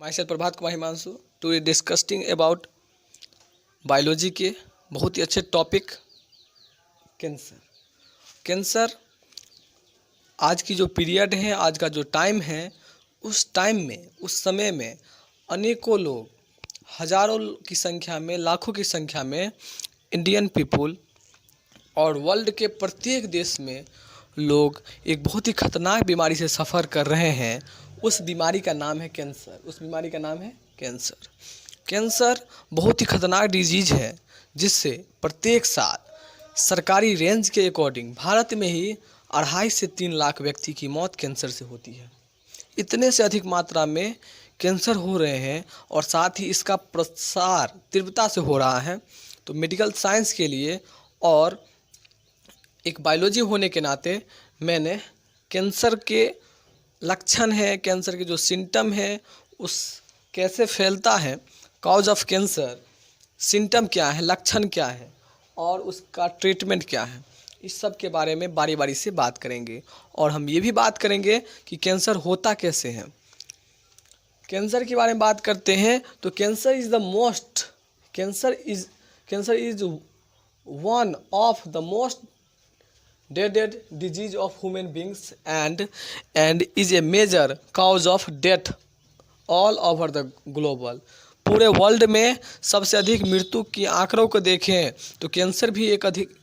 Myself Prabhat Kumar Himanshu to discussing about biology के बहुत ही अच्छे टॉपिक कैंसर। कैंसर आज की जो पीरियड है, आज का जो टाइम है, उस टाइम में, उस समय में अनेकों लोग, हज़ारों की संख्या में, लाखों की संख्या में इंडियन पीपुल और वर्ल्ड के प्रत्येक देश में लोग एक बहुत ही खतरनाक बीमारी से सफ़र कर रहे हैं। उस बीमारी का नाम है कैंसर। उस बीमारी का नाम है कैंसर। कैंसर बहुत ही खतरनाक डिजीज है जिससे प्रत्येक साल सरकारी रेंज के अकॉर्डिंग भारत में ही 2.5 से 3 लाख व्यक्ति की मौत कैंसर से होती है। इतने से अधिक मात्रा में कैंसर हो रहे हैं और साथ ही इसका प्रसार तीव्रता से हो रहा है। तो मेडिकल साइंस के लिए और एक बायोलॉजी होने के नाते मैंने कैंसर के लक्षण है, कैंसर के जो सिम्टम है, उस कैसे फैलता है, कॉज ऑफ कैंसर, सिम्टम क्या है, लक्षण क्या है और उसका ट्रीटमेंट क्या है, इस सब के बारे में बारी बारी से बात करेंगे। और हम ये भी बात करेंगे कि कैंसर होता कैसे है। कैंसर के बारे में बात करते हैं तो cancer is one of the most dreaded disease of human beings and is a major cause of death all over the global। पूरे वर्ल्ड में सबसे अधिक मृत्यु की आंकड़ों को देखें तो कैंसर भी एक अधिक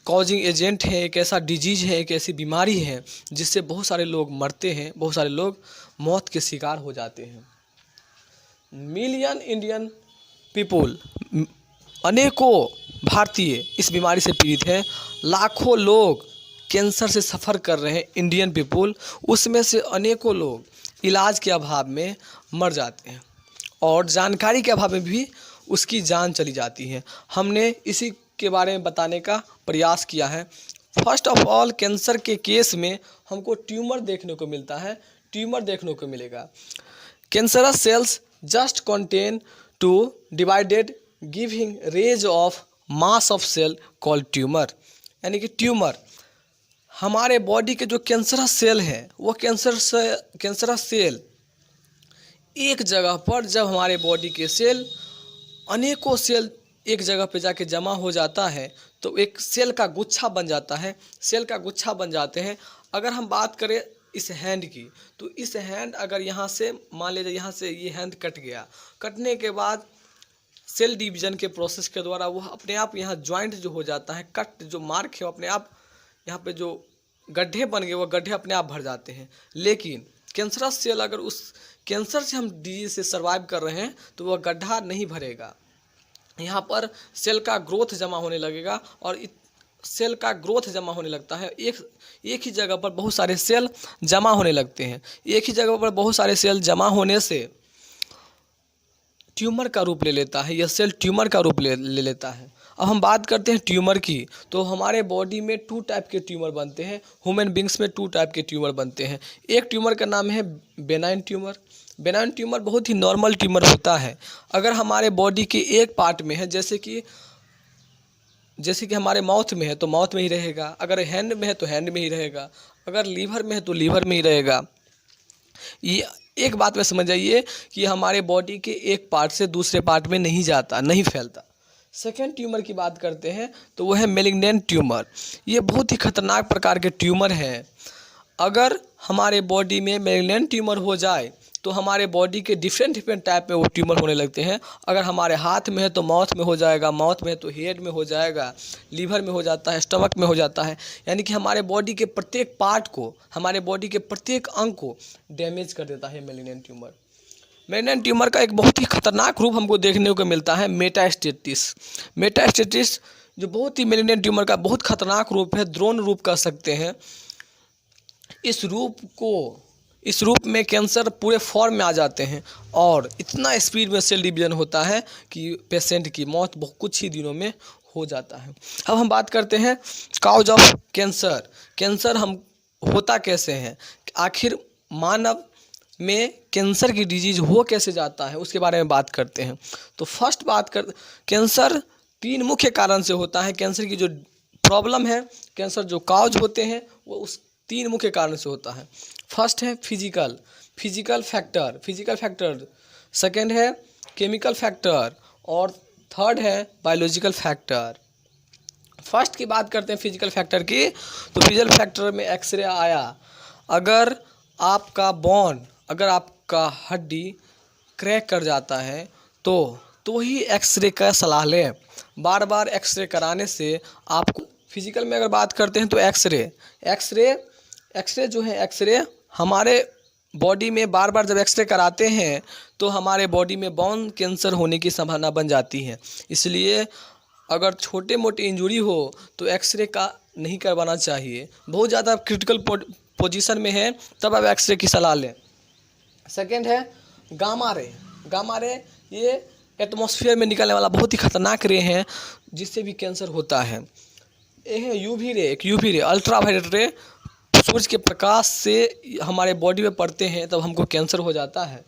कॉजिंग एजेंट है, एक ऐसा डिजीज है, एक ऐसी बीमारी है जिससे बहुत सारे लोग मरते हैं, बहुत सारे लोग मौत के शिकार हो जाते हैं। मिलियन इंडियन पीपुल, अनेकों भारतीय इस बीमारी से पीड़ित हैं। लाखों लोग कैंसर से सफ़र कर रहे हैं इंडियन पीपुल। उसमें से अनेकों लोग इलाज के अभाव में मर जाते हैं और जानकारी के अभाव में भी उसकी जान चली जाती है। हमने इसी के बारे में बताने का प्रयास किया है। फर्स्ट ऑफ ऑल, कैंसर के केस में हमको ट्यूमर देखने को मिलता है, ट्यूमर देखने को मिलेगा। Cancerous cells just continue to divided giving rise of mass of cell called tumour. यानी कि ट्यूमर हमारे बॉडी के जो कैंसरस सेल हैं, वो कैंसरस सेल एक जगह पर, जब हमारे बॉडी के सेल, अनेकों सेल एक जगह पे जाके जमा हो जाता है तो एक सेल का गुच्छा बन जाता है, सेल का गुच्छा बन जाते हैं। अगर हम बात करें इस हैंड की, तो इस हैंड अगर यहाँ से, मान लीजिए यहाँ से ये हैंड कट गया, कटने के बाद सेल डिवीजन के प्रोसेस के द्वारा वह अपने आप यहाँ ज्वाइंट जो हो जाता है, कट जो मार्क है, वो अपने आप यहाँ पे जो गड्ढे बन गए, वो गड्ढे अपने आप भर जाते हैं। लेकिन कैंसरस सेल, अगर उस कैंसर से हम डिजीज से सर्वाइव कर रहे हैं तो वह गड्ढा नहीं भरेगा। यहाँ पर सेल का ग्रोथ जमा होने लगेगा और सेल का ग्रोथ जमा होने लगता है। एक ही जगह पर बहुत सारे सेल जमा होने लगते हैं। एक ही जगह पर बहुत सारे सेल जमा होने से ट्यूमर का रूप ले लेता है, यह सेल ट्यूमर का रूप ले लेता है। अब हम बात करते हैं ट्यूमर की, तो हमारे बॉडी में 2 टाइप के ट्यूमर बनते हैं। ह्यूमन बींग्स में 2 टाइप के ट्यूमर बनते हैं। एक ट्यूमर का नाम है बेनाइन ट्यूमर। बेनाइन ट्यूमर बहुत ही नॉर्मल ट्यूमर होता है। अगर हमारे बॉडी के एक पार्ट में है, जैसे कि हमारे माउथ में है तो माउथ में ही रहेगा, अगर हैंड में है तो हैंड में ही रहेगा, अगर लीवर में है तो लीवर में ही रहेगा। ये एक बात में समझ जाइए कि हमारे बॉडी के एक पार्ट से दूसरे पार्ट में नहीं जाता, नहीं फैलता। सेकेंड ट्यूमर की बात करते हैं तो वह है मेलिग्नेंट ट्यूमर। ये बहुत ही खतरनाक प्रकार के ट्यूमर हैं। अगर हमारे बॉडी में मेलिग्नेंट ट्यूमर हो जाए तो हमारे बॉडी के डिफरेंट टाइप में वो ट्यूमर होने लगते हैं। अगर हमारे हाथ में है तो माउथ में हो जाएगा, माउथ में है तो हेड में हो जाएगा, लीवर में हो जाता है, स्टमक में हो जाता है। यानी कि हमारे बॉडी के प्रत्येक पार्ट को, हमारे बॉडी के प्रत्येक अंग को डैमेज कर देता है मेलिग्नेंट ट्यूमर। मेलिग्नेंट ट्यूमर का एक बहुत ही खतरनाक रूप हमको देखने को मिलता है, मेटास्टेसिस। मेटास्टेसिस जो बहुत ही मेलिग्नेंट ट्यूमर का बहुत खतरनाक रूप है, द्रोण रूप कह सकते हैं। इस रूप में कैंसर पूरे फॉर्म में आ जाते हैं और इतना स्पीड में सेल डिवीजन होता है कि पेशेंट की मौत बहुत कुछ ही दिनों में हो जाता है। अब हम बात करते हैं कॉज ऑफ कैंसर। कैंसर हम होता कैसे हैं, आखिर मानव में कैंसर की डिजीज हो कैसे जाता है, उसके बारे में बात करते हैं। तो फर्स्ट कैंसर 3 मुख्य कारण से होता है। कैंसर की जो प्रॉब्लम है, कैंसर जो कॉज होते हैं, वो उस 3 मुख्य कारण से होता है। फर्स्ट है फिजिकल, फिजिकल फैक्टर, सेकंड है केमिकल फैक्टर और थर्ड है बायोलॉजिकल फैक्टर। फर्स्ट की बात करते हैं फिजिकल फैक्टर की, तो फिजिकल फैक्टर में एक्सरे आया। अगर आपका हड्डी क्रैक कर जाता है तो ही एक्सरे का सलाह लें। बार बार एक्सरे कराने से आपको, फिजिकल में अगर बात करते हैं तो एक्सरे जो है, एक्सरे हमारे बॉडी में बार बार जब एक्सरे कराते हैं तो हमारे बॉडी में बोन कैंसर होने की संभावना बन जाती है। इसलिए अगर छोटे मोटे इंजरी हो तो एक्सरे का नहीं करवाना चाहिए। बहुत ज़्यादा क्रिटिकल पोजीशन में है तब आप एक्सरे की सलाह लें। सेकेंड है गामा रे, ये एटमॉस्फेयर में निकलने वाला बहुत ही खतरनाक रे है जिससे भी कैंसर होता है। ये है यूवी रे, अल्ट्रावायलेट रे, सूरज के प्रकाश से हमारे बॉडी में पड़ते हैं तब हमको कैंसर हो जाता है।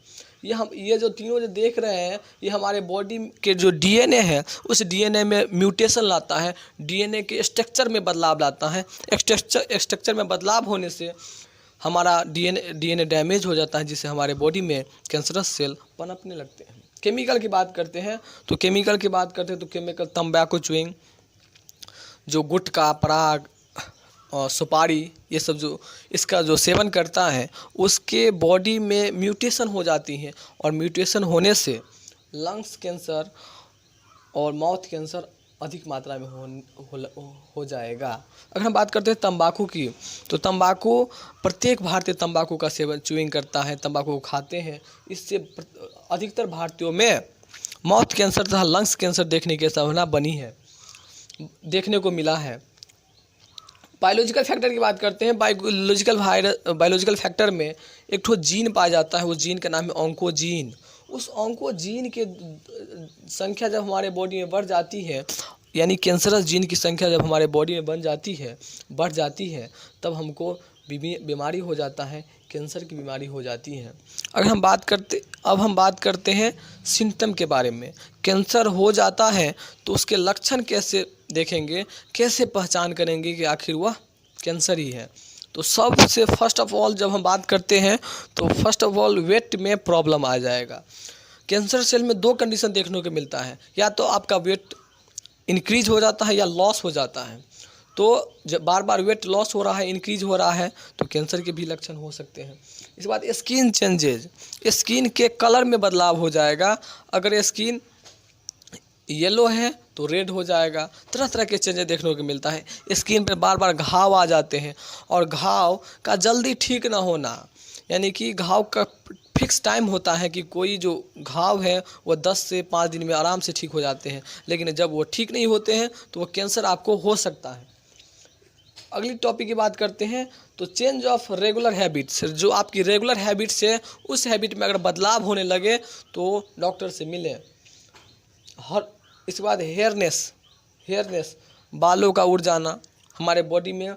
ये जो तीनों जो देख रहे हैं ये हमारे बॉडी के जो डीएनए है उस डीएनए में म्यूटेशन लाता है, डीएनए के स्ट्रक्चर में बदलाव लाता है। स्ट्रक्चर में बदलाव होने से हमारा डीएनए डैमेज हो जाता है जिससे हमारे बॉडी में कैंसरस सेल पनपने लगते हैं। केमिकल की बात करते हैं तो केमिकल तंबाकू च्युइंग, जो गुटखा, पराग और सुपारी, ये सब जो इसका जो सेवन करता है उसके बॉडी में म्यूटेशन हो जाती हैं और म्यूटेशन होने से लंग्स कैंसर और माउथ कैंसर अधिक मात्रा में हो जाएगा। अगर हम बात करते हैं तंबाकू की, तो प्रत्येक भारतीय तंबाकू का सेवन च्युइंग करता है, तंबाकू खाते हैं। इससे अधिकतर भारतीयों में माउथ कैंसर तथा लंग्स कैंसर देखने की संभावना देखने को मिला है। बायोलॉजिकल फैक्टर की बात करते हैं। बायोलॉजिकल फैक्टर में एक ठो जीन पाया जाता है, वो जीन का नाम है ऑन्कोजीन। उस ऑन्कोजीन के संख्या जब हमारे बॉडी में बढ़ जाती है, यानी कैंसरस जीन की संख्या जब हमारे बॉडी में बढ़ जाती है तब हमको बीमारी हो जाता है, कैंसर की बीमारी हो जाती है। अब हम बात करते हैं सिम्टम के बारे में। कैंसर हो जाता है तो उसके लक्षण कैसे देखेंगे, कैसे पहचान करेंगे कि आखिर वह कैंसर ही है। तो सबसे फर्स्ट ऑफ ऑल जब हम बात करते हैं तो फर्स्ट ऑफ ऑल वेट में प्रॉब्लम आ जाएगा। कैंसर सेल में दो कंडीशन देखने को मिलता है, या तो आपका वेट इंक्रीज हो जाता है या लॉस हो जाता है। तो जब बार बार वेट लॉस हो रहा है, इंक्रीज हो रहा है तो कैंसर के भी लक्षण हो सकते हैं। इसके बाद स्किन चेंजेज, स्किन के कलर में बदलाव हो जाएगा। अगर स्किन येलो है तो रेड हो जाएगा। तरह तरह के चेंजेस देखने को मिलता है। स्किन पर बार बार घाव आ जाते हैं और घाव का जल्दी ठीक ना होना, यानी कि घाव का फिक्स टाइम होता है कि कोई जो घाव है वो 10 से 5 दिन में आराम से ठीक हो जाते हैं, लेकिन जब वो ठीक नहीं होते हैं तो वो कैंसर आपको हो सकता है। अगली टॉपिक की बात करते हैं तो चेंज ऑफ रेगुलर हैबिट्स, जो आपकी रेगुलर हैबिट्स है उस हैबिट में अगर बदलाव होने लगे तो डॉक्टर से मिलें। इसके बाद हेयरनेस, बालों का उड़ जाना हमारे बॉडी में।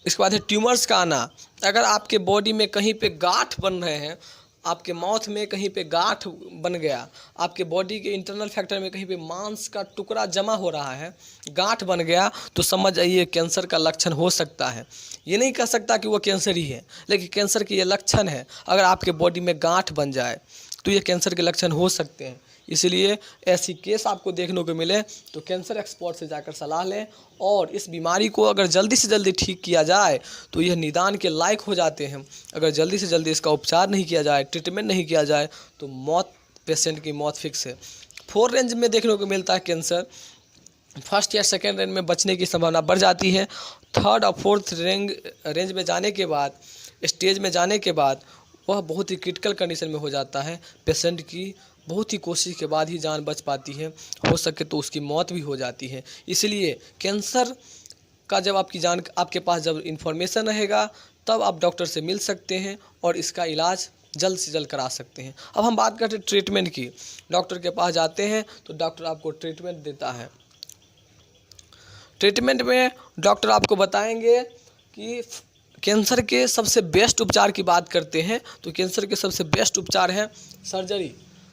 इसके बाद है ट्यूमर्स का आना। अगर आपके बॉडी में कहीं पे गांठ बन रहे हैं, आपके माउथ में कहीं पे गांठ बन गया, आपके बॉडी के इंटरनल फैक्टर में कहीं पे मांस का टुकड़ा जमा हो रहा है, गांठ बन गया, तो समझ आइए कैंसर का लक्षण हो सकता है। ये नहीं कह सकता कि वो कैंसर ही है, लेकिन कैंसर के ये लक्षण है। अगर आपके बॉडी में गांठ बन जाए तो ये कैंसर के लक्षण हो सकते हैं। इसलिए ऐसी केस आपको देखने को मिले तो कैंसर एक्सपर्ट से जाकर सलाह लें, और इस बीमारी को अगर जल्दी से जल्दी ठीक किया जाए तो यह निदान के लायक हो जाते हैं। अगर जल्दी से जल्दी इसका उपचार नहीं किया जाए, ट्रीटमेंट नहीं किया जाए तो पेशेंट की मौत फिक्स है। 4 रेंज में देखने को मिलता है कैंसर। फर्स्ट या सेकेंड रेंज में बचने की संभावना बढ़ जाती है। 3rd और 4th रेंज में जाने के बाद, स्टेज में जाने के बाद वह बहुत ही क्रिटिकल कंडीशन में हो जाता है। पेशेंट की बहुत ही कोशिश के बाद ही जान बच पाती है, हो सके तो उसकी मौत भी हो जाती है। इसलिए कैंसर का जब आपके पास जब इन्फॉर्मेशन रहेगा तब आप डॉक्टर से मिल सकते हैं और इसका इलाज जल्द से जल्द करा सकते हैं। अब हम बात करते हैं ट्रीटमेंट की। डॉक्टर के पास जाते हैं तो डॉक्टर आपको ट्रीटमेंट देता है। ट्रीटमेंट में डॉक्टर आपको बताएंगे कि कैंसर के सबसे बेस्ट उपचार की बात करते हैं तो कैंसर के सबसे बेस्ट उपचार है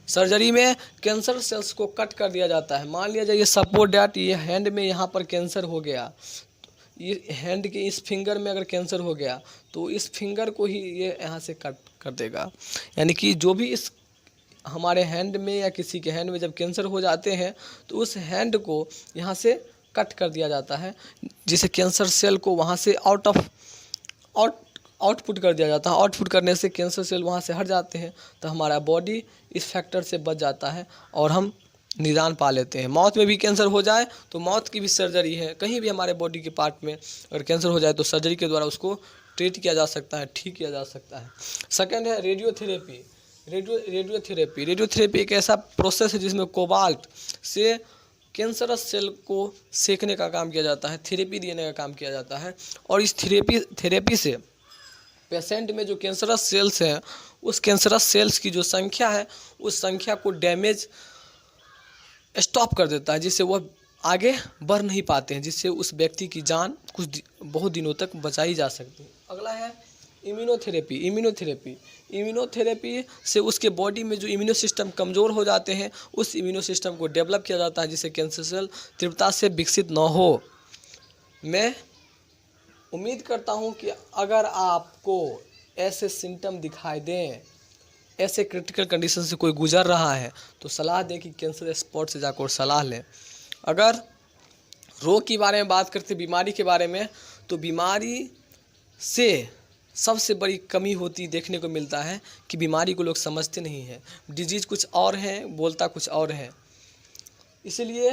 सर्जरी में कैंसर सेल्स को कट कर दिया जाता है। मान लिया जाए ये सपोज डैट ये हैंड में यहाँ पर कैंसर हो गया, ये हैंड के इस फिंगर में अगर कैंसर हो गया तो इस फिंगर को ही ये यहाँ से कट कर देगा। यानी कि जो भी इस हमारे हैंड में या किसी के हैंड में जब कैंसर हो जाते हैं तो उस हैंड को यहाँ से कट कर दिया जाता है, जिसे कैंसर सेल को वहाँ से आउटपुट कर दिया जाता है। आउटपुट करने से कैंसर सेल वहाँ से हट जाते हैं, तो हमारा बॉडी इस फैक्टर से बच जाता है और हम निदान पा लेते हैं। मौत में भी कैंसर हो जाए तो मौत की भी सर्जरी है, कहीं भी हमारे बॉडी के पार्ट में अगर कैंसर हो जाए तो सर्जरी के द्वारा उसको ट्रीट किया जा सकता है, ठीक किया जा सकता है। सेकेंड है रेडियोथेरेपी। रेडियोथेरेपी एक ऐसा प्रोसेस है जिसमें कोबाल्ट से कैंसरस सेल को सेकने का काम किया जाता है, थेरेपी देने का काम किया जाता है। और इस थेरेपी से पेशेंट में जो कैंसरस सेल्स हैं उस कैंसरस सेल्स की जो संख्या है उस संख्या को डैमेज स्टॉप कर देता है, जिससे वह आगे बढ़ नहीं पाते हैं, जिससे उस व्यक्ति की जान बहुत दिनों तक बचाई जा सकती है। अगला है इम्यूनोथेरेपी से उसके बॉडी में जो इम्यूनो सिस्टम कमज़ोर हो जाते हैं उस इम्यूनो सिस्टम को डेवलप किया जाता है, जिससे कैंसर सेल तीव्रता से विकसित न हो। मैं उम्मीद करता हूं कि अगर आपको ऐसे सिम्टम दिखाई दें, ऐसे क्रिटिकल कंडीशन से कोई गुजर रहा है तो सलाह दें कि कैंसर स्पॉट से जाकर सलाह लें। अगर रोग के बारे में बात करते बीमारी के बारे में, तो बीमारी से सबसे बड़ी कमी होती देखने को मिलता है कि बीमारी को लोग समझते नहीं हैं। डिजीज़ कुछ और है, बोलता कुछ और है। इसलिए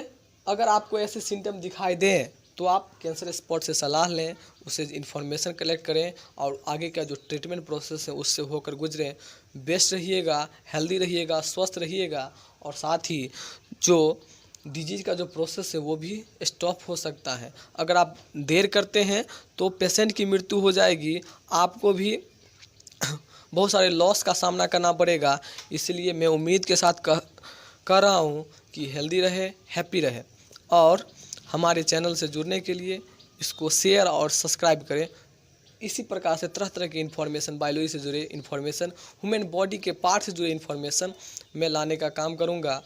अगर आपको ऐसे सिम्टम दिखाई दें तो आप कैंसर स्पॉट से सलाह लें, उससे इन्फॉर्मेशन कलेक्ट करें और आगे का जो ट्रीटमेंट प्रोसेस है उससे होकर गुजरें। बेस्ट रहिएगा, हेल्दी रहिएगा, स्वस्थ रहिएगा और साथ ही जो डिजीज़ का जो प्रोसेस है वो भी स्टॉप हो सकता है। अगर आप देर करते हैं तो पेशेंट की मृत्यु हो जाएगी, आपको भी बहुत सारे लॉस का सामना करना पड़ेगा। इसलिए मैं उम्मीद के साथ कह रहा हूँ कि हेल्दी रहे, हैप्पी रहे। और हमारे चैनल से जुड़ने के लिए इसको शेयर और सब्सक्राइब करें। इसी प्रकार से तरह तरह की इन्फॉर्मेशन, बायोलॉजी से जुड़े इन्फॉर्मेशन, ह्यूमन बॉडी के पार्ट से जुड़े इन्फॉर्मेशन मैं लाने का काम करूँगा।